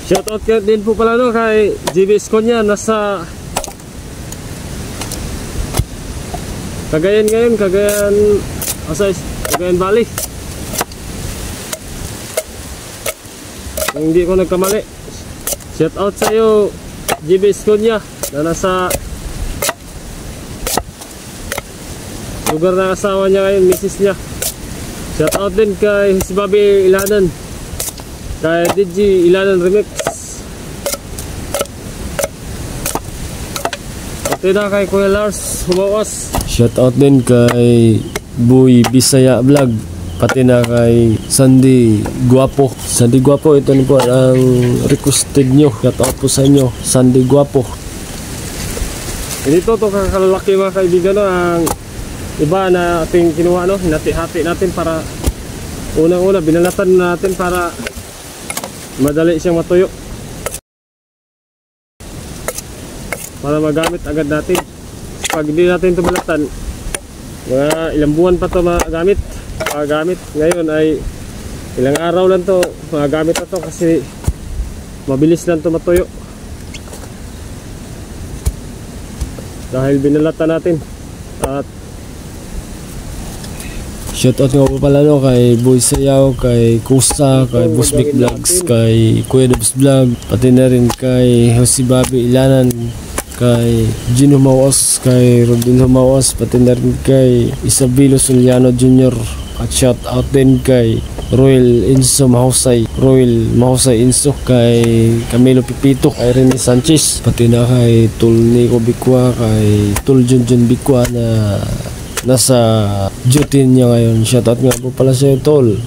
Shoutout din po pala no kay GB Esconia, nasa Cagayan ngayon, Cagayan Valley. Kung hindi ko nagkamali, shoutout sa iyo GB Esconia na nasa lugar na asawa niya ngayon, misis niya. Shoutout din kay si Bobby Ilanan, kay DJ Ilanan Remix, pati na kay Kuya Lars Humawas. Shoutout din kay Boy Bisaya Vlog, pati na kay Sandy Guapo. Sandy Guapo, ito na po ang requested nyo. Shoutout po sa inyo, Sandy Guapo. Dito to kakalaki mga kaibigan no, ang iba na ating kinuha no, hinati-hati natin para unang-una binalatan natin para madali siyang matuyo, para magamit agad natin. Pag hindi natin ito balatan, mga ilang buwan pa ito magamit. Ngayon ay ilang araw lang ito magamit na ito kasi mabilis lang ito matuyo dahil binalatan natin. At shoutout nga po pala no kay Boy Sayaw, kay Kusa, kay Boss Big Vlogs, kay Kuya Dubs Vlog, pati na rin kay Jose Bobby Ilanan, kay Gino Humawas, kay Rodin Humawas, pati na rin kay Isabelo Soliano Jr. At shoutout din kay Royal Inso Mahusay, Inso, kay Camilo Pipito, kay Rene Sanchez, pati na kay Tul Nico Bicua, kay Tul Junjun Bicua na nasa duty niya ngayon. Shoutout nga po pala sa iyo, Tol.